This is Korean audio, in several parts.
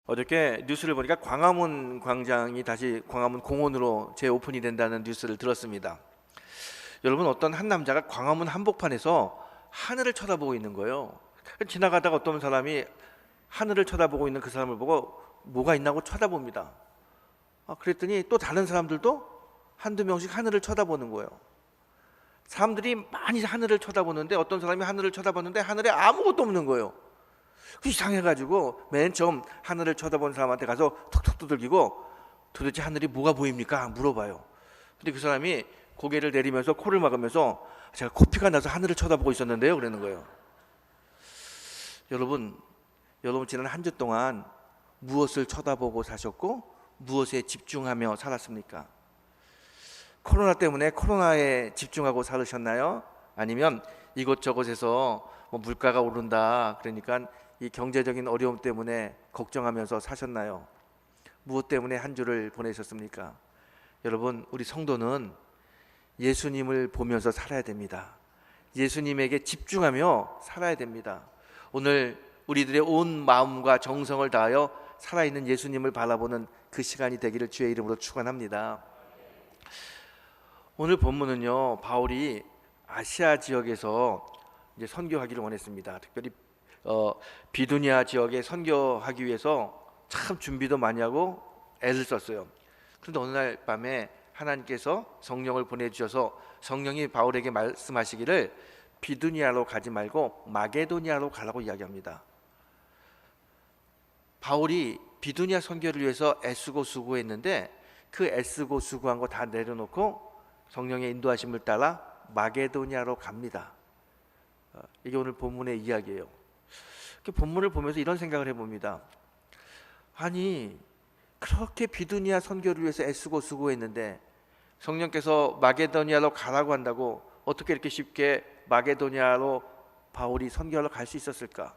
어저께 뉴스를 보니까 광화문 광장이 다시 광화문 공원으로 재오픈이 된다는 뉴스를 들었습니다. 여러분, 어떤 한 남자가 광화문 한복판에서 하늘을 쳐다보고 있는 거예요. 지나가다가 어떤 사람이 하늘을 쳐다보고 있는 그 사람을 보고 뭐가 있나고 쳐다봅니다. 그랬더니 또 다른 사람들도 한두 명씩 하늘을 쳐다보는 거예요. 사람들이 많이 하늘을 쳐다보는데 어떤 사람이 하늘을 쳐다보는데 하늘에 아무것도 없는 거예요. 이상해가지고 맨 처음 하늘을 쳐다본 사람한테 가서 툭툭 두들기고 도대체 하늘이 뭐가 보입니까? 물어봐요. 근데 그 사람이 고개를 내리면서 코를 막으면서 제가 코피가 나서 하늘을 쳐다보고 있었는데요, 그러는 거예요. 여러분 지난 한 주 동안 무엇을 쳐다보고 사셨고 무엇에 집중하며 살았습니까? 코로나 때문에 코로나에 집중하고 살으셨나요? 아니면 이곳저곳에서 물가가 오른다 그러니까 이 경제적인 어려움 때문에 걱정하면서 사셨나요? 무엇 때문에 한 주를 보내셨습니까? 여러분, 우리 성도는 예수님을 보면서 살아야 됩니다. 예수님에게 집중하며 살아야 됩니다. 오늘 우리들의 온 마음과 정성을 다하여 살아있는 예수님을 바라보는 그 시간이 되기를 주의 이름으로 축원합니다. 오늘 본문은요, 바울이 아시아 지역에서 이제 선교하기를 원했습니다. 특별히 비두니아 지역에 선교하기 위해서 참 준비도 많이 하고 애를 썼어요. 그런데 어느 날 밤에 하나님께서 성령을 보내주셔서 성령이 바울에게 말씀하시기를 비두니아로 가지 말고 마게도니아로 가라고 이야기합니다. 바울이 비두니아 선교를 위해서 애쓰고 수고했는데 그 애쓰고 수고한 거 다 내려놓고 성령의 인도하심을 따라 마게도니아로 갑니다. 이게 오늘 본문의 이야기예요. 본문을 보면서 이런 생각을 해봅니다. 아니, 그렇게 비두니아 선교를 위해서 애쓰고 수고했는데 성령께서 마게도니아로 가라고 한다고 어떻게 이렇게 쉽게 마게도니아로 바울이 선교하러 갈 수 있었을까?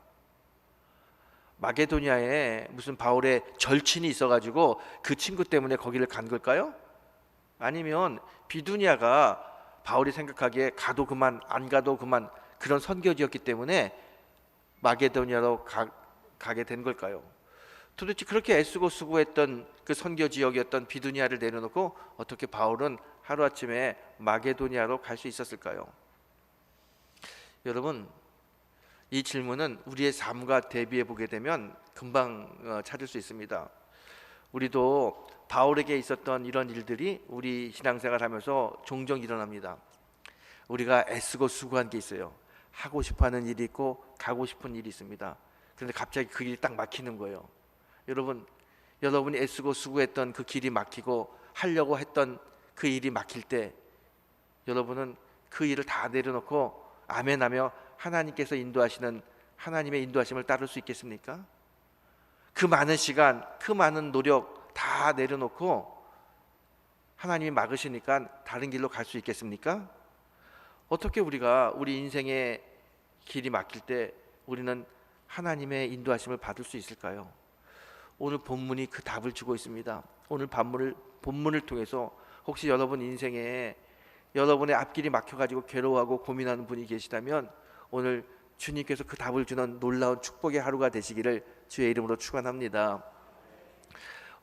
마게도니아에 무슨 바울의 절친이 있어가지고 그 친구 때문에 거기를 간 걸까요? 아니면 비두니아가 바울이 생각하기에 가도 그만 안 가도 그만 그런 선교지였기 때문에 마게도니아로 가게 된 걸까요? 도대체 그렇게 애쓰고 수고했던 그 선교 지역이었던 비두니아를 내려놓고 어떻게 바울은 하루아침에 마게도니아로 갈 수 있었을까요? 여러분, 이 질문은 우리의 삶과 대비해 보게 되면 금방 찾을 수 있습니다. 우리도 바울에게 있었던 이런 일들이 우리 신앙생활 하면서 종종 일어납니다. 우리가 애쓰고 수고한 게 있어요. 하고 싶어하는 일이 있고 가고 싶은 일이 있습니다. 그런데 갑자기 그 일이 딱 막히는 거예요. 여러분이 애쓰고 수고했던 그 길이 막히고 하려고 했던 그 일이 막힐 때 여러분은 그 일을 다 내려놓고 아멘하며 하나님께서 인도하시는 하나님의 인도하심을 따를 수 있겠습니까? 그 많은 시간, 그 많은 노력 다 내려놓고 하나님이 막으시니까 다른 길로 갈 수 있겠습니까? 어떻게 우리가 우리 인생의 길이 막힐 때 우리는 하나님의 인도하심을 받을 수 있을까요? 오늘 본문이 그 답을 주고 있습니다. 오늘 본문을 통해서 혹시 여러분 인생에 여러분의 앞길이 막혀가지고 괴로워하고 고민하는 분이 계시다면 오늘 주님께서 그 답을 주는 놀라운 축복의 하루가 되시기를 주의 이름으로 축원합니다.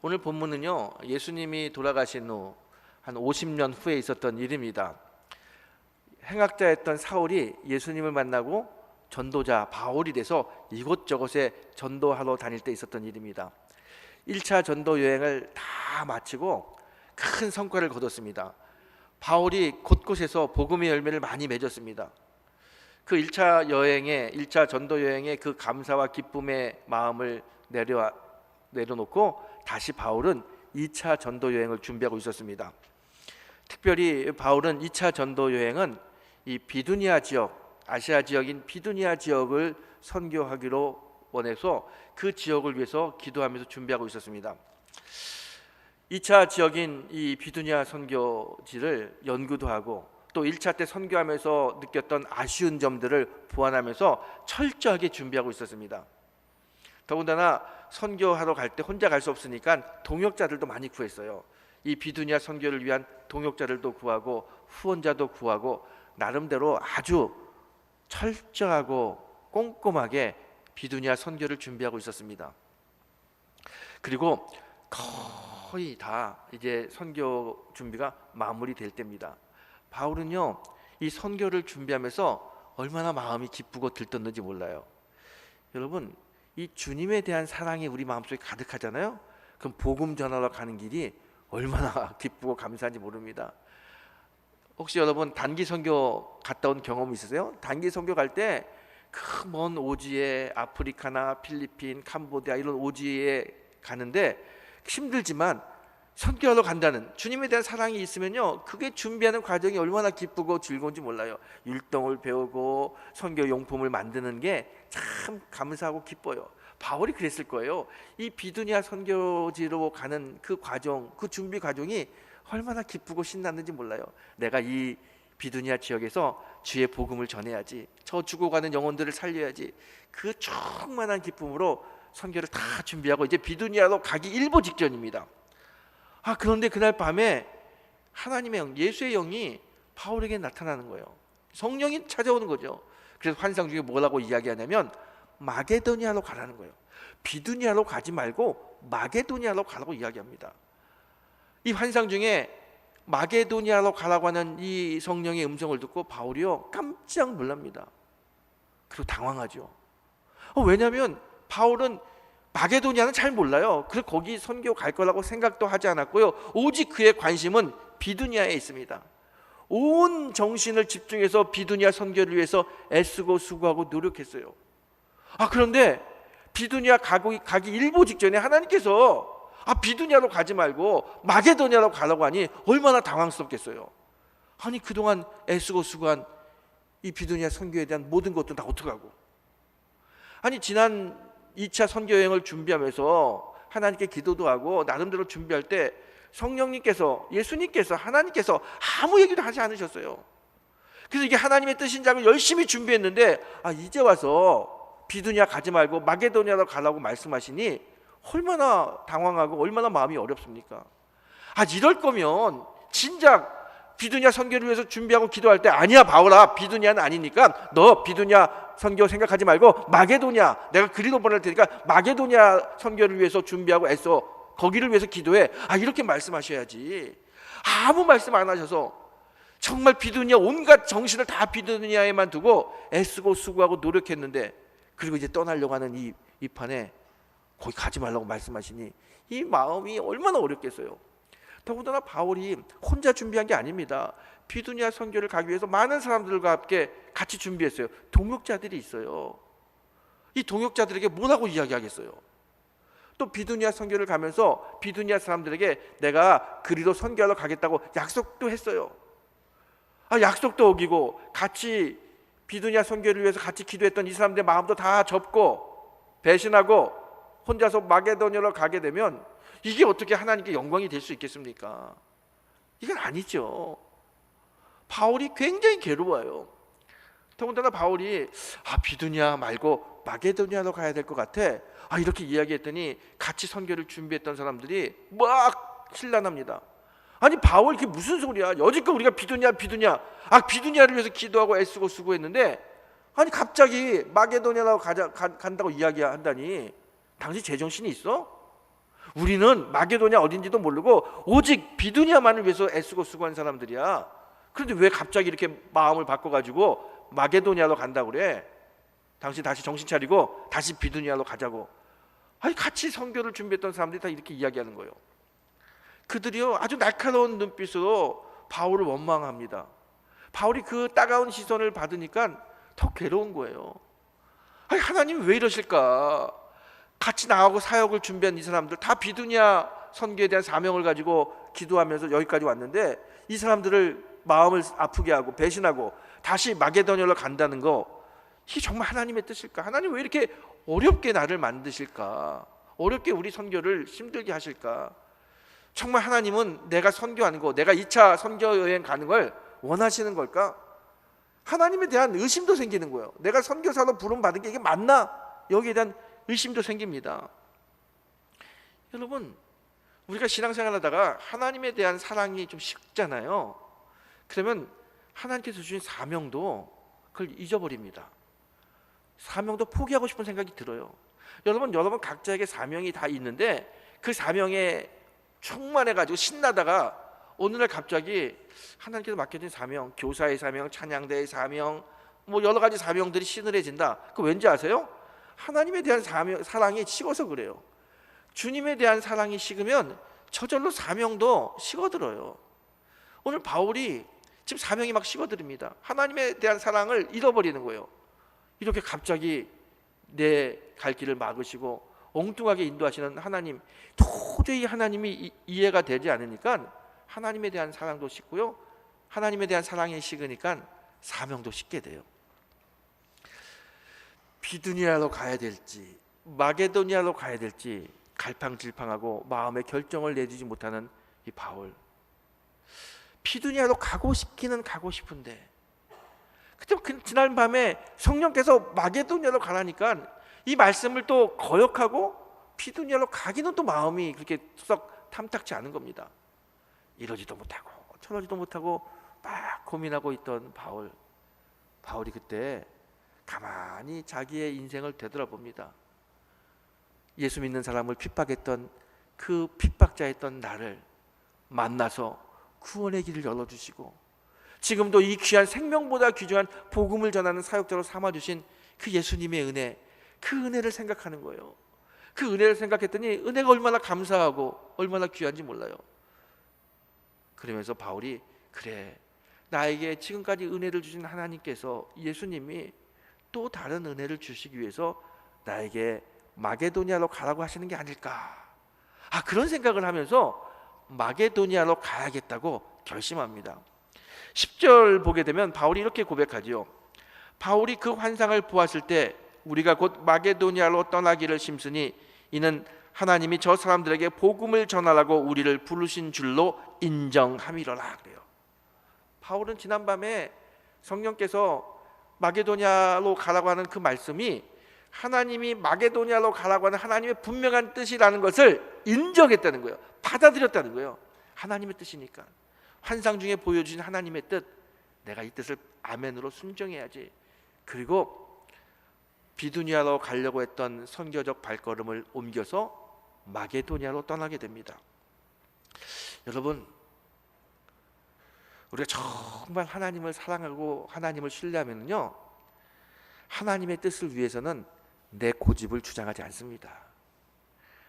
오늘 본문은요, 예수님이 돌아가신 후 한 50년 후에 있었던 일입니다. 행악자였던 사울이 예수님을 만나고 전도자 바울이 돼서 이곳저곳에 전도하러 다닐 때 있었던 일입니다. 1차 전도 여행을 다 마치고 큰 성과를 거뒀습니다. 바울이 곳곳에서 복음의 열매를 많이 맺었습니다. 그 1차 전도 여행의 그 감사와 기쁨의 마음을 내려놓고 다시 바울은 2차 전도 여행을 준비하고 있었습니다. 특별히 바울은 2차 전도 여행은 이 비두니아 지역, 아시아 지역인 비두니아 지역을 선교하기로 원해서 그 지역을 위해서 기도하면서 준비하고 있었습니다. 2차 지역인 이 비두니아 선교지를 연구도 하고 또 1차 때 선교하면서 느꼈던 아쉬운 점들을 보완하면서 철저하게 준비하고 있었습니다. 더군다나 선교하러 갈 때 혼자 갈 수 없으니까 동역자들도 많이 구했어요. 이 비두니아 선교를 위한 동역자들도 구하고 후원자도 구하고 나름대로 아주 철저하고 꼼꼼하게 비두니아 선교를 준비하고 있었습니다. 그리고 거의 다 이제 선교 준비가 마무리될 때입니다. 바울은요, 이 선교를 준비하면서 얼마나 마음이 기쁘고 들떴는지 몰라요. 여러분, 이 주님에 대한 사랑이 우리 마음속에 가득하잖아요. 그럼 복음 전하러 가는 길이 얼마나 기쁘고 감사한지 모릅니다. 혹시 여러분 단기 선교 갔다 온 경험 있으세요? 단기 선교 갈 때 그 먼 오지에 아프리카나 필리핀, 캄보디아 이런 오지에 가는데 힘들지만 선교하러 간다는 주님에 대한 사랑이 있으면요, 그게 준비하는 과정이 얼마나 기쁘고 즐거운지 몰라요. 율동을 배우고 선교 용품을 만드는 게 참 감사하고 기뻐요. 바울이 그랬을 거예요. 이 비두니아 선교지로 가는 그 과정, 그 준비 과정이 얼마나 기쁘고 신났는지 몰라요. 내가 이 비두니아 지역에서 주의 복음을 전해야지, 저 죽어가는 영혼들을 살려야지, 그 충만한 기쁨으로 선교를 다 준비하고 이제 비두니아로 가기 일보 직전입니다. 그런데 그날 밤에 하나님의 영, 예수의 영이 바울에게 나타나는 거예요. 성령이 찾아오는 거죠. 그래서 환상 중에 뭐라고 이야기하냐면 마게도니아로 가라는 거예요. 비두니아로 가지 말고 마게도니아로 가라고 이야기합니다. 이 환상 중에 마게도니아로 가라고 하는 이 성령의 음성을 듣고 바울이요, 깜짝 놀랍니다. 그리고 당황하죠. 왜냐하면 바울은 마게도니아는 잘 몰라요. 그래서 거기 선교 갈 거라고 생각도 하지 않았고요, 오직 그의 관심은 비두니아에 있습니다. 온 정신을 집중해서 비두니아 선교를 위해서 애쓰고 수고하고 노력했어요. 그런데 비두니아 가기 일보 직전에 하나님께서 비두니아로 가지 말고 마게도니아로 가라고 하니 얼마나 당황스럽겠어요. 아니 그동안 애쓰고 수고한 이 비두니아 선교에 대한 모든 것도 다 어떡하고, 아니 지난 2차 선교 여행을 준비하면서 하나님께 기도도 하고 나름대로 준비할 때 성령님께서, 예수님께서, 하나님께서 아무 얘기도 하지 않으셨어요. 그래서 이게 하나님의 뜻인 줄 알고 열심히 준비했는데 이제 와서 비두니아 가지 말고 마게도니아로 가라고 말씀하시니 얼마나 당황하고 얼마나 마음이 어렵습니까? 이럴 거면 진작 비두니아 선교를 위해서 준비하고 기도할 때 아니야 바울아, 비두니아는 아니니까 너 비두니아 선교 생각하지 말고 마게도니아, 내가 그리로 보낼 테니까 마게도니아 선교를 위해서 준비하고 애써 거기를 위해서 기도해, 이렇게 말씀하셔야지. 아무 말씀 안 하셔서 정말 비두니아 온갖 정신을 다 비두니아에만 두고 애쓰고 수고하고 노력했는데, 그리고 이제 떠나려고 하는 이 판에 거기 가지 말라고 말씀하시니 이 마음이 얼마나 어렵겠어요. 더군다나 바울이 혼자 준비한 게 아닙니다. 비두니아 선교를 가기 위해서 많은 사람들과 함께 같이 준비했어요. 동역자들이 있어요. 이 동역자들에게 뭐라고 이야기하겠어요? 또 비두니아 선교를 가면서 비두니아 사람들에게 내가 그리로 선교하러 가겠다고 약속도 했어요. 약속도 어기고 같이 비두니아 선교를 위해서 같이 기도했던 이 사람들의 마음도 다 접고 배신하고 혼자서 마게도니아로 가게 되면 이게 어떻게 하나님께 영광이 될 수 있겠습니까? 이건 아니죠. 바울이 굉장히 괴로워요. 더군다나 바울이 비두니아 말고 마게도니아로 가야 될 것 같아, 이렇게 이야기했더니 같이 선교를 준비했던 사람들이 막 신란합니다. 아니 바울 그게 무슨 소리야? 여지껏 우리가 비두니아를 위해서 기도하고 애쓰고 수고했는데 아니 갑자기 마게도니아로 간다고 이야기한다니, 당신 제정신이 있어? 우리는 마게도니아 어딘지도 모르고 오직 비두니아만을 위해서 애쓰고 수고한 사람들이야. 그런데 왜 갑자기 이렇게 마음을 바꿔가지고 마게도니아로 간다고 그래? 당신 다시 정신 차리고 다시 비두니아로 가자고. 같이 선교를 준비했던 사람들이 다 이렇게 이야기하는 거예요. 그들이요 아주 날카로운 눈빛으로 바울을 원망합니다. 바울이 그 따가운 시선을 받으니까 더 괴로운 거예요. 하나님 왜 이러실까? 같이 나하고 사역을 준비한 이 사람들 다 비두니아 선교에 대한 사명을 가지고 기도하면서 여기까지 왔는데 이 사람들을 마음을 아프게 하고 배신하고 다시 마게도니아로 간다는 거, 이게 정말 하나님의 뜻일까? 하나님 왜 이렇게 어렵게 나를 만드실까? 어렵게 우리 선교를 힘들게 하실까? 정말 하나님은 내가 선교하는 거, 내가 2차 선교 여행 가는 걸 원하시는 걸까? 하나님에 대한 의심도 생기는 거예요. 내가 선교사로 부름 받은 게 이게 맞나? 여기에 대한 의심도 생깁니다. 여러분, 우리가 신앙생활 하다가 하나님에 대한 사랑이 좀 식잖아요. 그러면 하나님께서 주신 사명도 그걸 잊어버립니다. 사명도 포기하고 싶은 생각이 들어요. 여러분 각자에게 사명이 다 있는데 그 사명에 충만해가지고 신나다가 어느 날 갑자기 하나님께서 맡겨진 사명, 교사의 사명, 찬양대의 사명, 뭐 여러 가지 사명들이 시들해진다. 그 왠지 아세요? 하나님에 대한 사랑이 식어서 그래요. 주님에 대한 사랑이 식으면 저절로 사명도 식어들어요. 오늘 바울이 지금 사명이 막 식어들입니다. 하나님에 대한 사랑을 잃어버리는 거예요. 이렇게 갑자기 내 갈 길을 막으시고 엉뚱하게 인도하시는 하나님, 도저히 하나님이 이해가 되지 않으니까 하나님에 대한 사랑도 식고요, 하나님에 대한 사랑이 식으니까 사명도 식게 돼요. 비두니아로 가야 될지 마게도니아로 가야 될지 갈팡질팡하고 마음의 결정을 내주지 못하는 이 바울. 비두니아로 가고 싶기는 가고 싶은데, 그때 지난 밤에 성령께서 마게도니아로 가라니까 이 말씀을 또 거역하고 비두니아로 가기는 또 마음이 그렇게 썩 탐탁치 않은 겁니다. 이러지도 못하고 저러지도 못하고 막 고민하고 있던 바울이 그때 가만히 자기의 인생을 되돌아봅니다. 예수 믿는 사람을 핍박했던 그 핍박자였던 나를 만나서 구원의 길을 열어주시고, 지금도 이 귀한 생명보다 귀중한 복음을 전하는 사역자로 삼아주신 그 예수님의 은혜, 그 은혜를 생각하는 거예요. 그 은혜를 생각했더니 은혜가 얼마나 감사하고 얼마나 귀한지 몰라요. 그러면서 바울이, 그래, 나에게 지금까지 은혜를 주신 하나님께서, 예수님이 또 다른 은혜를 주시기 위해서 나에게 마게도니아로 가라고 하시는 게 아닐까, 그런 생각을 하면서 마게도니아로 가야겠다고 결심합니다. 10절 보게 되면 바울이 이렇게 고백하지요. 바울이 그 환상을 보았을 때 우리가 곧 마게도니아로 떠나기를 심쓰니 이는 하나님이 저 사람들에게 복음을 전하라고 우리를 부르신 줄로 인정함이로라 그래요. 바울은 지난밤에 성령께서 마게도니아로 가라고 하는 그 말씀이 하나님이 마게도니아로 가라고 하는 하나님의 분명한 뜻이라는 것을 인정했다는 거예요. 받아들였다는 거예요. 하나님의 뜻이니까, 환상 중에 보여주신 하나님의 뜻, 내가 이 뜻을 아멘으로 순종해야지. 그리고 비두니아로 가려고 했던 선교적 발걸음을 옮겨서 마게도니아로 떠나게 됩니다. 여러분, 우리가 정말 하나님을 사랑하고 하나님을 신뢰하면요, 하나님의 뜻을 위해서는 내 고집을 주장하지 않습니다.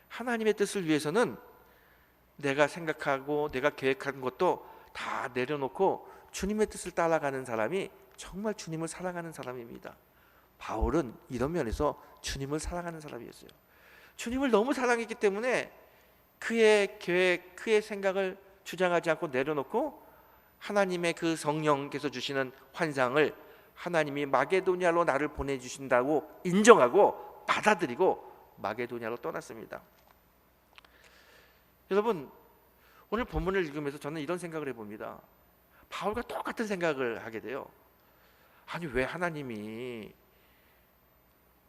하나님의 뜻을 위해서는 내가 생각하고 내가 계획한 것도 다 내려놓고 주님의 뜻을 따라가는 사람이 정말 주님을 사랑하는 사람입니다. 바울은 이런 면에서 주님을 사랑하는 사람이었어요. 주님을 너무 사랑했기 때문에 그의 계획, 그의 생각을 주장하지 않고 내려놓고 하나님의 그 성령께서 주시는 환상을 하나님이 마게도니아로 나를 보내주신다고 인정하고 받아들이고 마게도니아로 떠났습니다. 여러분, 오늘 본문을 읽으면서 저는 이런 생각을 해봅니다. 바울과 똑같은 생각을 하게 돼요. 아니, 왜 하나님이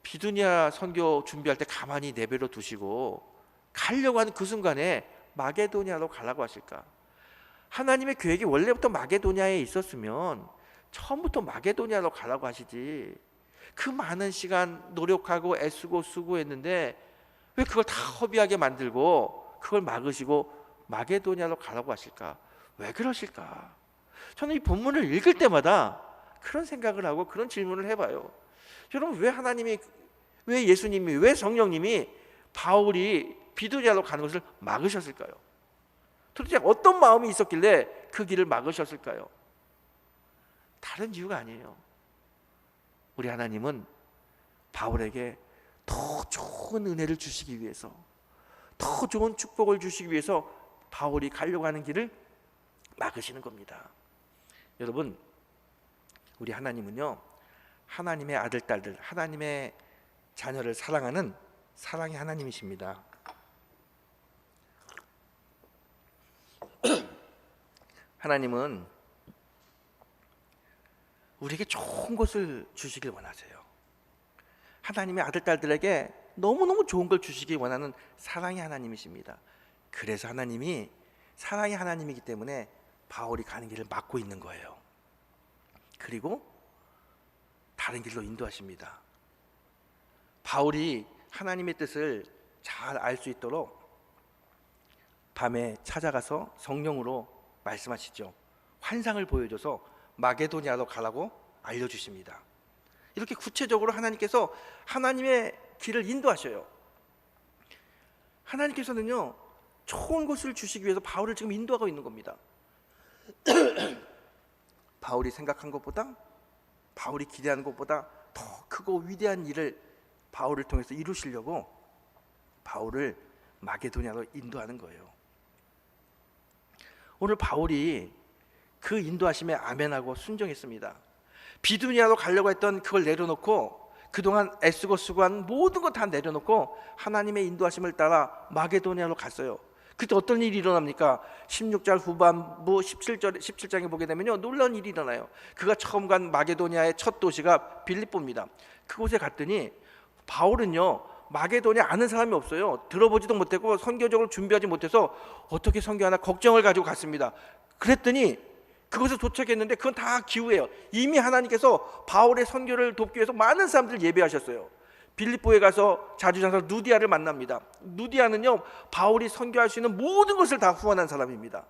비두니아 선교 준비할 때 가만히 내버려 두시고 가려고 하는 그 순간에 마게도니아로 가라고 하실까? 하나님의 계획이 원래부터 마게도니아에 있었으면 처음부터 마게도니아로 가라고 하시지, 그 많은 시간 노력하고 애쓰고 수고했는데 왜 그걸 다 허비하게 만들고 그걸 막으시고 마게도니아로 가라고 하실까? 왜 그러실까? 저는 이 본문을 읽을 때마다 그런 생각을 하고 그런 질문을 해봐요. 여러분, 왜 하나님이, 왜 예수님이, 왜 성령님이 바울이 비두니아로 가는 것을 막으셨을까요? 도대체 어떤 마음이 있었길래 그 길을 막으셨을까요? 다른 이유가 아니에요. 우리 하나님은 바울에게 더 좋은 은혜를 주시기 위해서, 더 좋은 축복을 주시기 위해서 바울이 가려고 하는 길을 막으시는 겁니다. 여러분, 우리 하나님은요, 하나님의 아들, 딸들, 하나님의 자녀를 사랑하는 사랑의 하나님이십니다. 하나님은 우리에게 좋은 것을 주시길 원하세요. 하나님의 아들, 딸들에게 너무너무 좋은 걸 주시길 원하는 사랑의 하나님이십니다. 그래서 하나님이 사랑의 하나님이기 때문에 바울이 가는 길을 막고 있는 거예요. 그리고 다른 길로 인도하십니다. 바울이 하나님의 뜻을 잘 알 수 있도록 밤에 찾아가서 성령으로 말씀하시죠. 환상을 보여줘서 마게도니아로 가라고 알려주십니다. 이렇게 구체적으로 하나님께서 하나님의 길을 인도하셔요. 하나님께서는요, 좋은 것을 주시기 위해서 바울을 지금 인도하고 있는 겁니다. 바울이 생각한 것보다, 바울이 기대하는 것보다 더 크고 위대한 일을 바울을 통해서 이루시려고 바울을 마게도니아로 인도하는 거예요. 오늘 바울이 그 인도하심에 아멘하고 순종했습니다. 비두니아로 가려고 했던 그걸 내려놓고, 그동안 애쓰고 수고한 모든 거 다 내려놓고 하나님의 인도하심을 따라 마게도니아로 갔어요. 그때 어떤 일이 일어납니까? 16절 후반부 17장에 보게 되면요, 놀라운 일이 일어나요. 그가 처음 간 마게도니아의 첫 도시가 빌립보입니다. 그곳에 갔더니 바울은요, 마게도니아 아는 사람이 없어요. 들어보지도 못했고 선교적으로 준비하지 못해서 어떻게 선교하나 걱정을 가지고 갔습니다. 그랬더니 그곳에 도착했는데 그건 다 기우예요. 이미 하나님께서 바울의 선교를 돕기 위해서 많은 사람들을 예배하셨어요. 빌립보에 가서 자주장사 누디아를 만납니다. 누디아는요, 바울이 선교할 수 있는 모든 것을 다 후원한 사람입니다.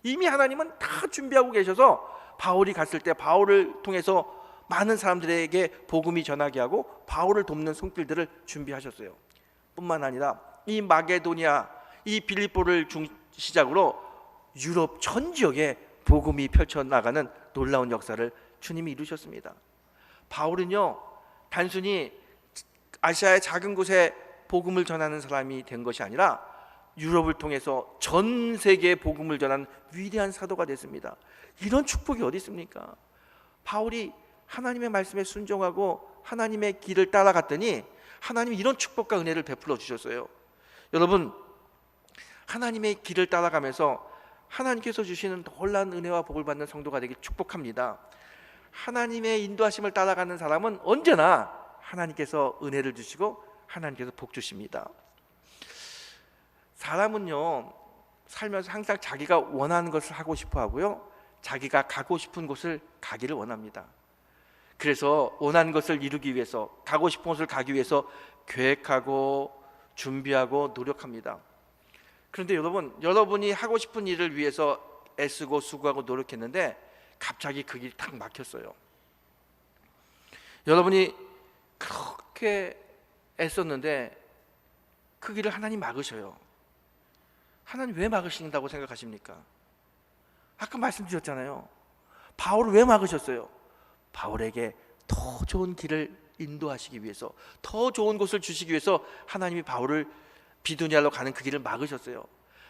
이미 하나님은 다 준비하고 계셔서 바울이 갔을 때 바울을 통해서 많은 사람들에게 복음이 전하게 하고 바울을 돕는 손길들을 준비하셨어요. 뿐만 아니라 이 마게도니아, 이 빌립보를 시작으로 유럽 전 지역에 복음이 펼쳐나가는 놀라운 역사를 주님이 이루셨습니다. 바울은요, 단순히 아시아의 작은 곳에 복음을 전하는 사람이 된 것이 아니라 유럽을 통해서 전 세계에 복음을 전하는 위대한 사도가 됐습니다. 이런 축복이 어디 있습니까? 바울이 하나님의 말씀에 순종하고 하나님의 길을 따라갔더니 하나님이 이런 축복과 은혜를 베풀어 주셨어요. 여러분, 하나님의 길을 따라가면서 하나님께서 주시는 놀라운 은혜와 복을 받는 성도가 되길 축복합니다. 하나님의 인도하심을 따라가는 사람은 언제나 하나님께서 은혜를 주시고 하나님께서 복 주십니다. 사람은요, 살면서 항상 자기가 원하는 것을 하고 싶어 하고요, 자기가 가고 싶은 곳을 가기를 원합니다. 그래서 원하는 것을 이루기 위해서, 가고 싶은 곳을 가기 위해서 계획하고 준비하고 노력합니다. 그런데 여러분이 하고 싶은 일을 위해서 애쓰고 수고하고 노력했는데 갑자기 그 길이 딱 막혔어요. 여러분이 그렇게 애썼는데 그 길을 하나님 막으셔요. 하나님 왜 막으신다고 생각하십니까? 아까 말씀드렸잖아요. 바울을 왜 막으셨어요? 바울에게 더 좋은 길을 인도하시기 위해서, 더 좋은 곳을 주시기 위해서 하나님이 바울을 비두니아로 가는 그 길을 막으셨어요.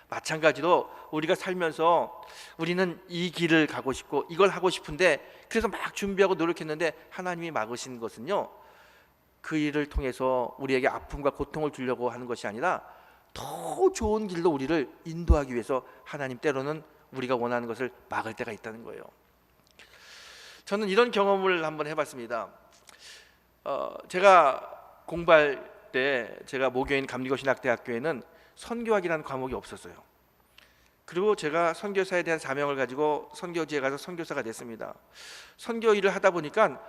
마찬가지로 우리가 살면서 우리는 이 길을 가고 싶고 이걸 하고 싶은데 그래서 막 준비하고 노력했는데 하나님이 막으신 것은요, 그 일을 통해서 우리에게 아픔과 고통을 주려고 하는 것이 아니라 더 좋은 길로 우리를 인도하기 위해서 하나님 때로는 우리가 원하는 것을 막을 때가 있다는 거예요. 저는 이런 경험을 한번 해봤습니다. 제가 공부할 때 제가 모교인 감리교신학대학교에는 선교학이라는 과목이 없었어요. 그리고 제가 선교사에 대한 사명을 가지고 선교지에 가서 선교사가 됐습니다. 선교 일을 하다 보니까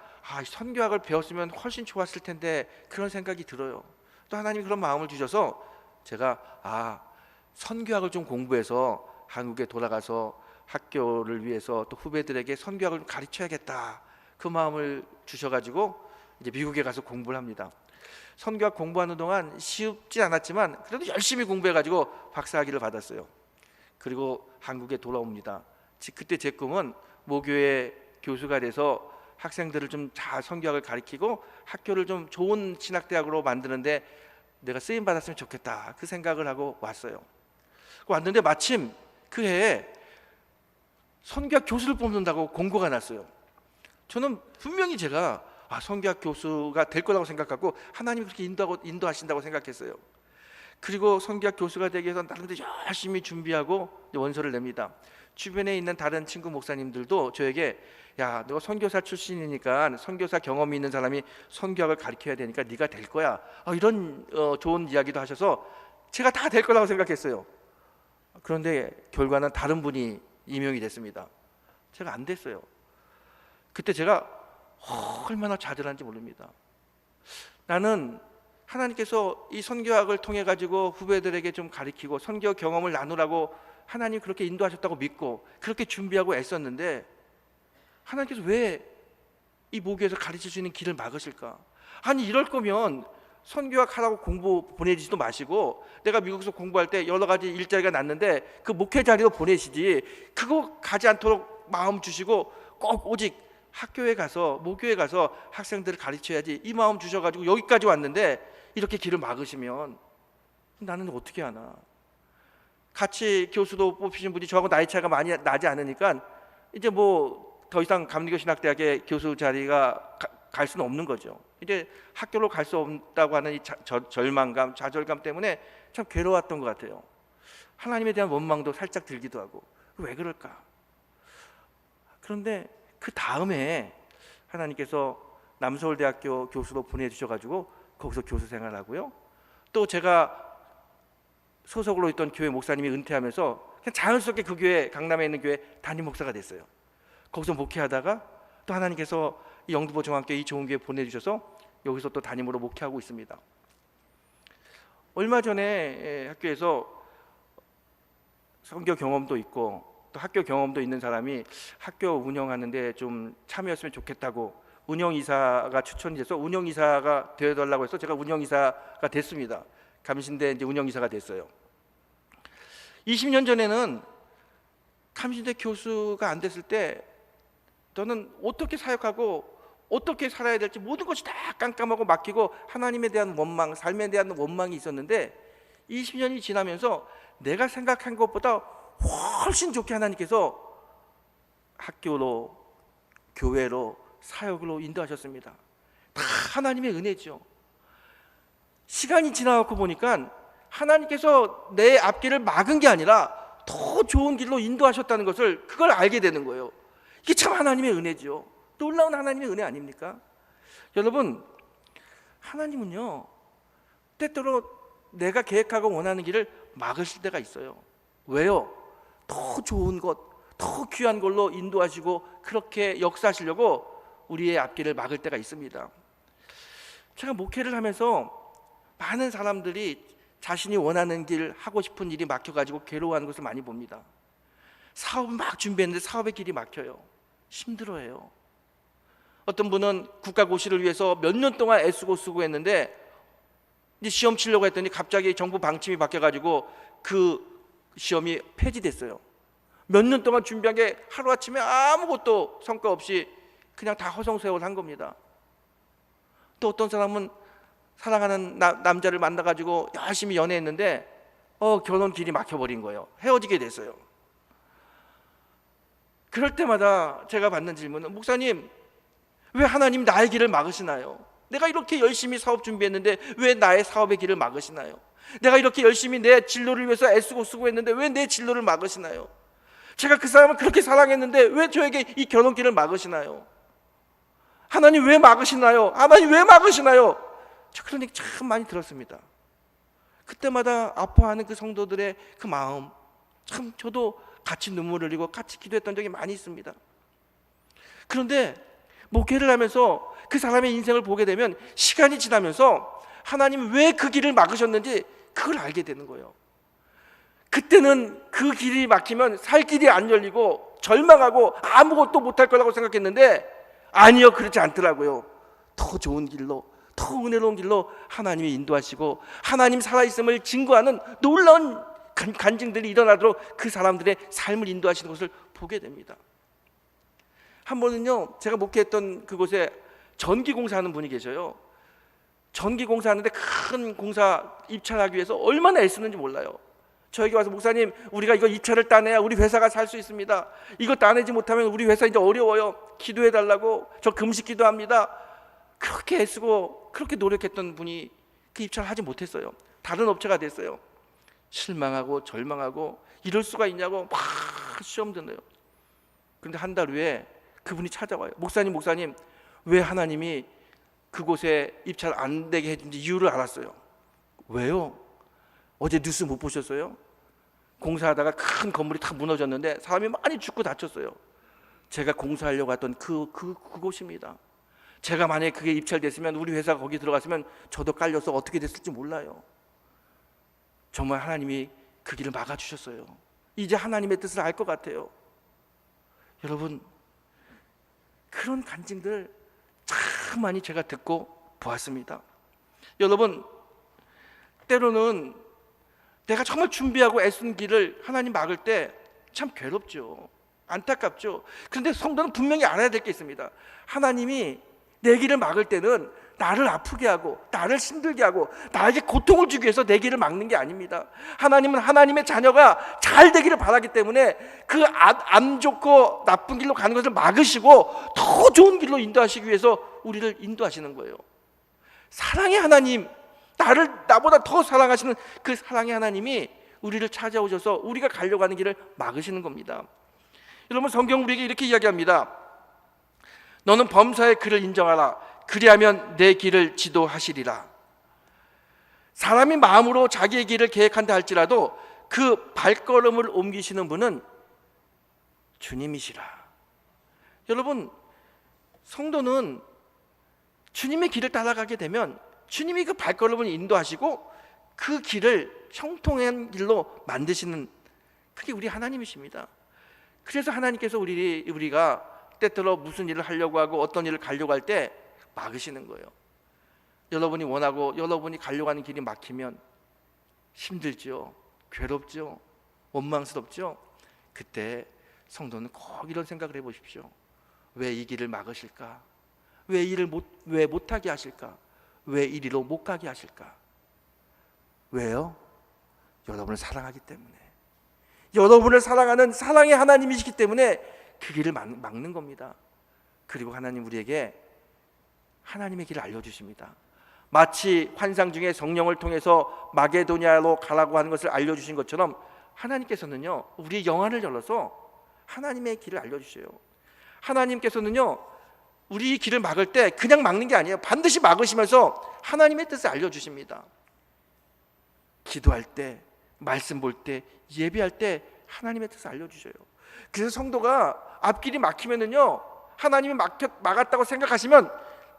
선교학을 배웠으면 훨씬 좋았을 텐데 그런 생각이 들어요. 또 하나님이 그런 마음을 주셔서 제가 선교학을 좀 공부해서 한국에 돌아가서 학교를 위해서 또 후배들에게 선교학을 가르쳐야겠다, 그 마음을 주셔가지고 이제 미국에 가서 공부를 합니다. 선교학 공부하는 동안 쉽지 않았지만 그래도 열심히 공부해가지고 박사학위를 받았어요. 그리고 한국에 돌아옵니다. 그때 제 꿈은 모교의 교수가 돼서 학생들을 좀 잘 선교학을 가르치고 학교를 좀 좋은 신학대학으로 만드는데 내가 쓰임 받았으면 좋겠다, 그 생각을 하고 왔어요. 왔는데 마침 그 해에 선교학 교수를 뽑는다고 공고가 났어요. 저는 분명히 제가 선교학 교수가 될 거라고 생각하고 하나님이 그렇게 인도하신다고 생각했어요. 그리고 선교학 교수가 되기 위해서 나름대로 열심히 준비하고 원서를 냅니다. 주변에 있는 다른 친구 목사님들도 저에게 너 선교사 출신이니까 선교사 경험이 있는 사람이 선교학을 가르쳐야 되니까 네가 될 거야, 이런 좋은 이야기도 하셔서 제가 다 될 거라고 생각했어요. 그런데 결과는 다른 분이 임용이 됐습니다. 제가 안 됐어요. 그때 제가 얼마나 좌절한지 모릅니다. 나는 하나님께서 이 선교학을 통해 가지고 후배들에게 좀 가르치고 선교 경험을 나누라고 하나님 그렇게 인도하셨다고 믿고 그렇게 준비하고 애썼는데, 하나님께서 왜 이 모교에서 가르칠 수 있는 길을 막으실까? 아니, 이럴 거면 선교학 하라고 공부 보내지도 마시고, 내가 미국에서 공부할 때 여러 가지 일자리가 났는데 그 목회 자리로 보내시지, 그거 가지 않도록 마음 주시고 꼭 오직 학교에 가서 모교에 가서 학생들을 가르쳐야지, 이 마음 주셔가지고 여기까지 왔는데 이렇게 길을 막으시면 나는 어떻게 하나? 같이 교수도 뽑히신 분이 저하고 나이 차이가 많이 나지 않으니까 이제 뭐 더 이상 감리교신학대학의 교수 자리가 갈 수는 없는 거죠. 이제 학교로 갈 수 없다고 하는 이 절망감, 좌절감 때문에 참 괴로웠던 것 같아요. 하나님에 대한 원망도 살짝 들기도 하고, 왜 그럴까? 그런데 그 다음에 하나님께서 남서울대학교 교수로 보내주셔가지고 거기서 교수 생활하고요. 또 제가 소속으로 있던 교회 목사님이 은퇴하면서 그냥 자연스럽게 그 교회, 강남에 있는 교회 담임 목사가 됐어요. 거기서 목회하다가 또 하나님께서 이 영등포 중학교 이 좋은 교회 보내주셔서 여기서 또 담임으로 목회하고 있습니다. 얼마 전에 학교에서 선교 경험도 있고 또 학교 경험도 있는 사람이 학교 운영하는데 좀 참여했으면 좋겠다고 운영이사가 추천이 돼서 운영이사가 되어달라고 해서 제가 운영이사가 됐습니다. 감신대 이제 운영이사가 됐어요. 20년 전에는 감신대 교수가 안 됐을 때 저는 어떻게 사역하고 어떻게 살아야 될지 모든 것이 다 깜깜하고 막히고 하나님에 대한 원망, 삶에 대한 원망이 있었는데 20년이 지나면서 내가 생각한 것보다 훨씬 좋게 하나님께서 학교로, 교회로, 사역으로 인도하셨습니다. 다 하나님의 은혜죠. 시간이 지나고 보니까 하나님께서 내 앞길을 막은 게 아니라 더 좋은 길로 인도하셨다는 것을, 그걸 알게 되는 거예요. 이게 참 하나님의 은혜죠. 놀라운 하나님의 은혜 아닙니까? 여러분, 하나님은요 때때로 내가 계획하고 원하는 길을 막으실 때가 있어요. 왜요? 더 좋은 것, 더 귀한 걸로 인도하시고 그렇게 역사하시려고 우리의 앞길을 막을 때가 있습니다. 제가 목회를 하면서 많은 사람들이 자신이 원하는 길, 하고 싶은 일이 막혀가지고 괴로워하는 것을 많이 봅니다. 사업을 막 준비했는데 사업의 길이 막혀요. 힘들어해요. 어떤 분은 국가고시를 위해서 몇 년 동안 애쓰고 수고했는데 이제 시험 치려고 했더니 갑자기 정부 방침이 바뀌어가지고 그 시험이 폐지됐어요. 몇 년 동안 준비한 게 하루아침에 아무것도 성과 없이 그냥 다 허송세월 한 겁니다. 또 어떤 사람은 사랑하는 남자를 만나가지고 열심히 연애했는데 결혼 길이 막혀버린 거예요. 헤어지게 됐어요. 그럴 때마다 제가 받는 질문은, 목사님, 왜 하나님 나의 길을 막으시나요? 내가 이렇게 열심히 사업 준비했는데 왜 나의 사업의 길을 막으시나요? 내가 이렇게 열심히 내 진로를 위해서 애쓰고 수고했는데 왜 내 진로를 막으시나요? 제가 그 사람을 그렇게 사랑했는데 왜 저에게 이 결혼길을 막으시나요? 하나님 왜 막으시나요? 하나님 왜 막으시나요? 저 그런 얘기 참 많이 들었습니다. 그때마다 아파하는 그 성도들의 그 마음, 참 저도 같이 눈물을 흘리고 같이 기도했던 적이 많이 있습니다. 그런데 목회를 하면서 그 사람의 인생을 보게 되면 시간이 지나면서 하나님 왜 그 길을 막으셨는지 그걸 알게 되는 거예요. 그때는 그 길이 막히면 살 길이 안 열리고 절망하고 아무것도 못할 거라고 생각했는데 아니요, 그렇지 않더라고요. 더 좋은 길로, 더 은혜로운 길로 하나님이 인도하시고 하나님 살아있음을 증거하는 놀라운 간증들이 일어나도록 그 사람들의 삶을 인도하시는 것을 보게 됩니다. 한 번은요, 제가 목회했던 그곳에 전기공사하는 분이 계셔요. 전기공사하는데 큰 공사 입찰하기 위해서 얼마나 애쓰는지 몰라요. 저에게 와서, 목사님, 우리가 이거 입찰을 따내야 우리 회사가 살 수 있습니다. 이거 따내지 못하면 우리 회사 이제 어려워요. 기도해 달라고. 저 금식 기도합니다. 그렇게 애쓰고 그렇게 노력했던 분이 그 입찰을 하지 못했어요. 다른 업체가 됐어요. 실망하고 절망하고 이럴 수가 있냐고 막 시험 드네요. 그런데 한 달 후에 그분이 찾아와요. 목사님, 왜 하나님이 그곳에 입찰 안 되게 해준지 이유를 알았어요. 왜요? 어제 뉴스 못 보셨어요? 공사하다가 큰 건물이 다 무너졌는데 사람이 많이 죽고 다쳤어요. 제가 공사하려고 했던 그곳입니다. 제가 만약에 그게 입찰됐으면, 우리 회사가 거기 들어갔으면 저도 깔려서 어떻게 됐을지 몰라요. 정말 하나님이 그 길을 막아주셨어요. 이제 하나님의 뜻을 알 것 같아요. 여러분, 그런 간증들 참 많이 제가 듣고 보았습니다. 여러분, 때로는 내가 정말 준비하고 애쓴 길을 하나님 막을 때 참 괴롭죠. 안타깝죠. 그런데 성도는 분명히 알아야 될 게 있습니다. 하나님이 내 길을 막을 때는 나를 아프게 하고 나를 힘들게 하고 나에게 고통을 주기 위해서 내 길을 막는 게 아닙니다. 하나님은 하나님의 자녀가 잘 되기를 바라기 때문에 그 안 좋고 나쁜 길로 가는 것을 막으시고 더 좋은 길로 인도하시기 위해서 우리를 인도하시는 거예요. 사랑의 하나님, 나보다 더 사랑하시는 그 사랑의 하나님이 우리를 찾아오셔서 우리가 가려고 하는 길을 막으시는 겁니다. 여러분, 성경 우리에게 이렇게 이야기합니다. 너는 범사의 그를 인정하라. 그리하면 내 길을 지도하시리라. 사람이 마음으로 자기의 길을 계획한다 할지라도 그 발걸음을 옮기시는 분은 주님이시라. 여러분, 성도는 주님의 길을 따라가게 되면 주님이 그 발걸음을 인도하시고 그 길을 형통한 길로 만드시는, 그게 우리 하나님이십니다. 그래서 하나님께서 우리가 때때로 무슨 일을 하려고 하고 어떤 일을 가려고 할 때 막으시는 거예요. 여러분이 원하고 여러분이 가려고 하는 길이 막히면 힘들죠, 괴롭죠, 원망스럽죠. 그때 성도는 꼭 이런 생각을 해보십시오. 왜 이 길을 막으실까? 왜 일을 왜 못하게 하실까? 왜 이리로 못 가게 하실까? 왜요? 여러분을 사랑하기 때문에, 여러분을 사랑하는 사랑의 하나님이시기 때문에 그 길을 막는 겁니다. 그리고 하나님 우리에게 하나님의 길을 알려주십니다. 마치 환상 중에 성령을 통해서 마게도냐로 가라고 하는 것을 알려주신 것처럼 하나님께서는요, 우리의 영안을 열어서 하나님의 길을 알려주셔요. 하나님께서는요, 우리 길을 막을 때 그냥 막는 게 아니에요. 반드시 막으시면서 하나님의 뜻을 알려주십니다. 기도할 때, 말씀 볼 때, 예배할 때 하나님의 뜻을 알려주셔요. 그래서 성도가 앞길이 막히면은요, 하나님이 막았다고 생각하시면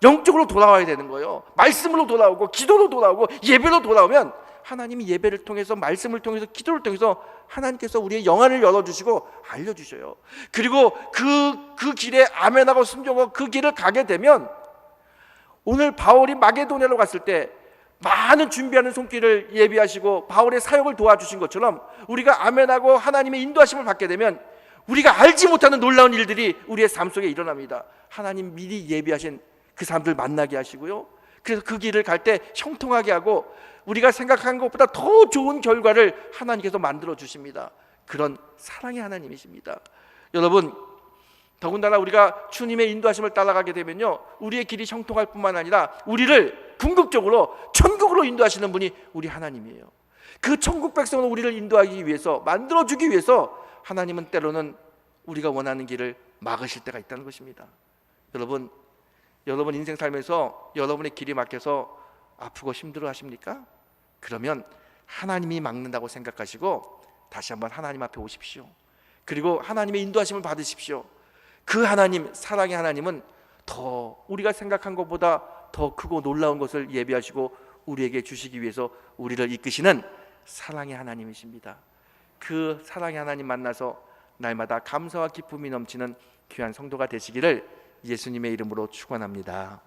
영적으로 돌아와야 되는 거예요. 말씀으로 돌아오고 기도로 돌아오고 예배로 돌아오면 하나님이 예배를 통해서, 말씀을 통해서, 기도를 통해서 하나님께서 우리의 영안을 열어주시고 알려주셔요. 그리고 그 길에 아멘하고 순종하고 그 길을 가게 되면, 오늘 바울이 마게도냐로 갔을 때 많은 준비하는 손길을 예비하시고 바울의 사역을 도와주신 것처럼 우리가 아멘하고 하나님의 인도하심을 받게 되면 우리가 알지 못하는 놀라운 일들이 우리의 삶 속에 일어납니다. 하나님 미리 예비하신 그 사람들 만나게 하시고요, 그래서 그 길을 갈 때 형통하게 하고 우리가 생각한 것보다 더 좋은 결과를 하나님께서 만들어 주십니다. 그런 사랑의 하나님이십니다. 여러분, 더군다나 우리가 주님의 인도하심을 따라가게 되면요, 우리의 길이 형통할 뿐만 아니라 우리를 궁극적으로 천국으로 인도하시는 분이 우리 하나님이에요. 그 천국 백성으로 우리를 인도하기 위해서, 만들어주기 위해서 하나님은 때로는 우리가 원하는 길을 막으실 때가 있다는 것입니다. 여러분 인생 살면서 여러분의 길이 막혀서 아프고 힘들어 하십니까? 그러면 하나님이 막는다고 생각하시고 다시 한번 하나님 앞에 오십시오. 그리고 하나님의 인도하심을 받으십시오. 그 하나님, 사랑의 하나님은 더 우리가 생각한 것보다 더 크고 놀라운 것을 예비하시고 우리에게 주시기 위해서 우리를 이끄시는 사랑의 하나님이십니다. 그 사랑의 하나님 만나서 날마다 감사와 기쁨이 넘치는 귀한 성도가 되시기를 예수님의 이름으로 축원합니다.